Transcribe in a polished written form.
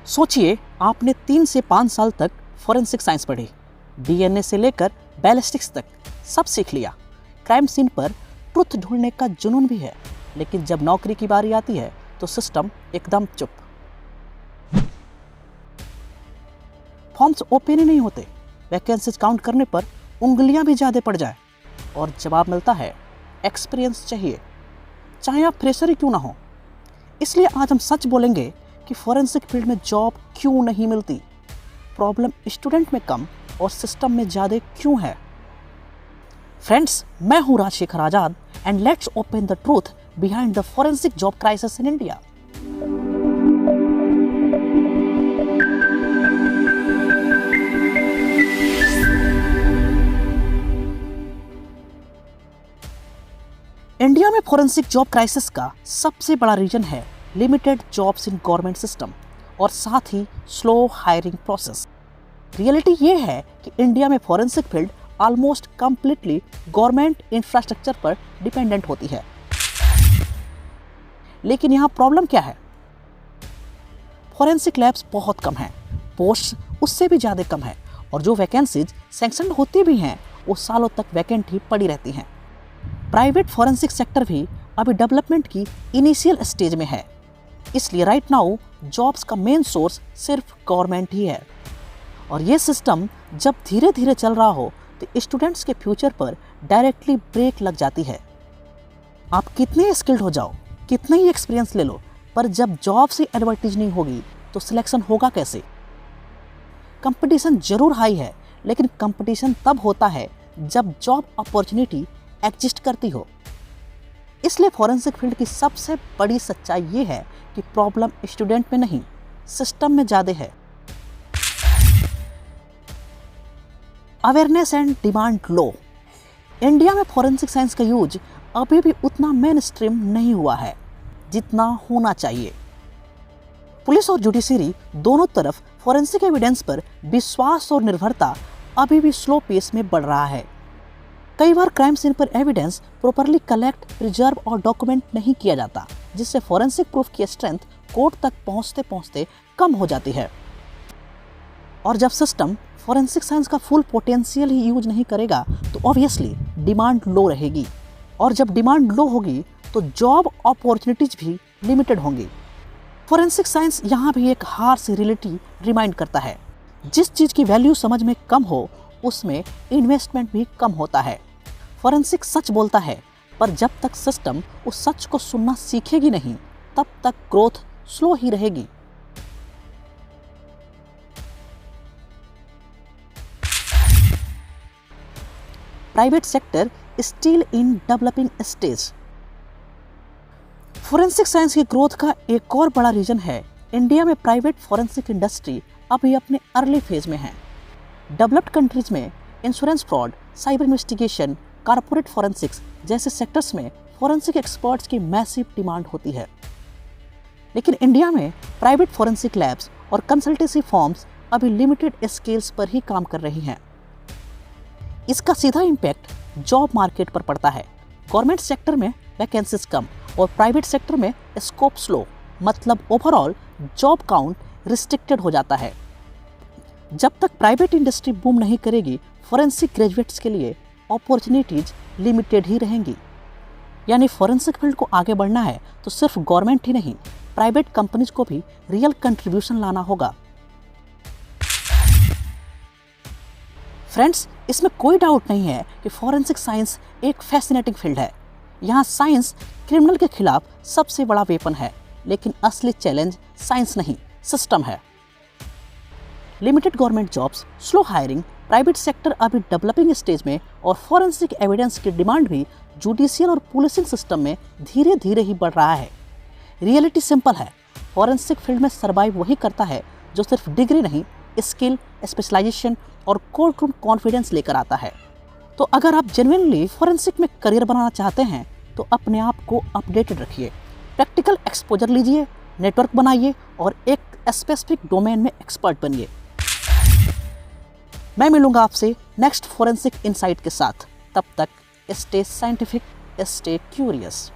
सोचिए, आपने 3 से 5 साल तक फॉरेंसिक साइंस पढ़ी, डीएनए से लेकर बैलिस्टिक्स तक सब सीख लिया। क्राइम सीन पर ट्रुथ ढूंढने का जुनून भी है, लेकिन जब नौकरी की बारी आती है तो सिस्टम एकदम चुप। फॉर्म्स ओपन ही नहीं होते, वैकेंसीज काउंट करने पर उंगलियां भी ज़्यादा पड़ जाए और जवाब मिलता है एक्सपीरियंस चाहिए, चाहे आप फ्रेशर ही क्यों ना हो। इसलिए आज हम सच बोलेंगे कि फॉरेंसिक फील्ड में जॉब क्यों नहीं मिलती, प्रॉब्लम स्टूडेंट में कम और सिस्टम में ज़्यादा क्यों है। फ्रेंड्स, मैं हूं Rajshekhar Azad and let's open the truth behind the forensic job crisis in India. India में फॉरेंसिक जॉब क्राइसिस का सबसे बड़ा रीजन है limited jobs in government system और साथ ही स्लो हायरिंग प्रोसेस। रियलिटी ये है कि इंडिया में forensic field almost completely government infrastructure पर डिपेंडेंट होती है। लेकिन यहाँ प्रॉब्लम क्या है? फॉरेंसिक लैब्स बहुत कम हैं, पोस्ट उससे भी ज़्यादा कम है और जो वैकेंसीज सैंक्शन होती भी हैं वो सालों तक वैकेंट ही पड़ी रहती हैं। प्राइवेट फॉरेंसिक सेक्टर भी अभी डेवलपमेंट की इनिशियल स्टेज में है, इसलिए राइट नाउ जॉब्स का मेन सोर्स सिर्फ गवर्नमेंट ही है। और ये सिस्टम जब धीरे धीरे चल रहा हो तो स्टूडेंट्स के फ्यूचर पर डायरेक्टली ब्रेक लग जाती है। आप कितने स्किल्ड हो जाओ, कितना ही एक्सपीरियंस ले लो, पर जब जॉब से एडवर्टाइज नहीं होगी तो सिलेक्शन होगा कैसे? कंपटीशन जरूर हाई है, लेकिन कंपटीशन तब होता है जब जॉब अपॉर्चुनिटी एग्जिस्ट करती हो। इसलिए फॉरेंसिक फील्ड की सबसे बड़ी सच्चाई ये है कि प्रॉब्लम स्टूडेंट में नहीं, सिस्टम में ज़्यादा है। Awareness and demand low. India में फॉरेंसिक साइंस का यूज अभी भी उतना मेन स्ट्रीम नहीं हुआ है जितना होना चाहिए। पुलिस और जुडिशरी दोनों तरफ फॉरेंसिक एविडेंस पर विश्वास और निर्भरता अभी भी स्लो पेस में बढ़ रहा है। कई बार क्राइम सीन पर एविडेंस प्रॉपरली कलेक्ट, प्रिजर्व और डॉक्यूमेंट नहीं किया जाता, जिससे फॉरेंसिक प्रूफ की स्ट्रेंथ कोर्ट तक पहुंचते पहुंचते कम हो जाती है। और जब सिस्टम फॉरेंसिक साइंस का फुल पोटेंशियल ही यूज नहीं करेगा तो ऑब्वियसली डिमांड लो रहेगी, और जब डिमांड लो होगी तो जॉब अपॉर्चुनिटीज भी लिमिटेड होंगी। फॉरेंसिक साइंस यहाँ भी एक हार्श रियलिटी रिमाइंड करता है, जिस चीज़ की वैल्यू समझ में कम हो उसमें इन्वेस्टमेंट भी कम होता है। फॉरेंसिक सच बोलता है, पर जब तक सिस्टम उस सच को सुनना सीखेगी नहीं तब तक ग्रोथ स्लो ही रहेगी। Private sector still in developing stage. Forensic science की ग्रोथ का एक और बड़ा रीजन है इंडिया में प्राइवेट फॉरेंसिक इंडस्ट्री अभी अपने अर्ली फेज में है। डेवलप्ड कंट्रीज में insurance fraud, cyber investigation, corporate forensics जैसे सेक्टर्स में फॉरेंसिक एक्सपर्ट्स की मैसिव डिमांड होती है। लेकिन इंडिया में प्राइवेट फॉरेंसिक लैब्स और कंसल्टेंसी फर्म्स अभी लिमिटेड स्केल्स पर ही काम कर रही हैं। इसका सीधा इम्पैक्ट जॉब मार्केट पर पड़ता है। गवर्नमेंट सेक्टर में वैकेंसीज कम और प्राइवेट सेक्टर में स्कोप स्लो, मतलब ओवरऑल जॉब काउंट रिस्ट्रिक्टेड हो जाता है। जब तक प्राइवेट इंडस्ट्री बूम नहीं करेगी, फॉरेंसिक ग्रेजुएट्स के लिए अपॉर्चुनिटीज लिमिटेड ही रहेंगी। यानी फॉरेंसिक फील्ड को आगे बढ़ना है तो सिर्फ गवर्नमेंट ही नहीं, प्राइवेट कंपनीज को भी रियल कंट्रीब्यूशन लाना होगा। फ्रेंड्स, इसमें कोई डाउट नहीं है कि फॉरेंसिक साइंस एक फैसिनेटिंग फील्ड है। यहाँ साइंस क्रिमिनल के खिलाफ सबसे बड़ा वेपन है, लेकिन असली चैलेंज साइंस नहीं, सिस्टम है। Limited government jobs, slow hiring, private sector अभी डेवलपिंग स्टेज में और फॉरेंसिक एविडेंस की डिमांड भी जुडिशियल और पुलिसिंग सिस्टम में धीरे धीरे ही बढ़ रहा है। रियलिटी सिंपल है, फॉरेंसिक फील्ड में सर्वाइव वही करता है जो सिर्फ डिग्री नहीं, स्किल, स्पेशलाइजेशन और कोर्ट रूम कॉन्फिडेंस लेकर आता है। तो अगर आप जेन्युइनली फॉरेंसिक में करियर बनाना चाहते हैं तो अपने आप को अपडेटेड रखिए, प्रैक्टिकल एक्सपोजर लीजिए, नेटवर्क बनाइए और एक स्पेसिफिक डोमेन में एक्सपर्ट बनिए। मैं मिलूंगा आपसे नेक्स्ट फॉरेंसिक इनसाइट के साथ। तब तक स्टे साइंटिफिक, स्टे क्यूरियस।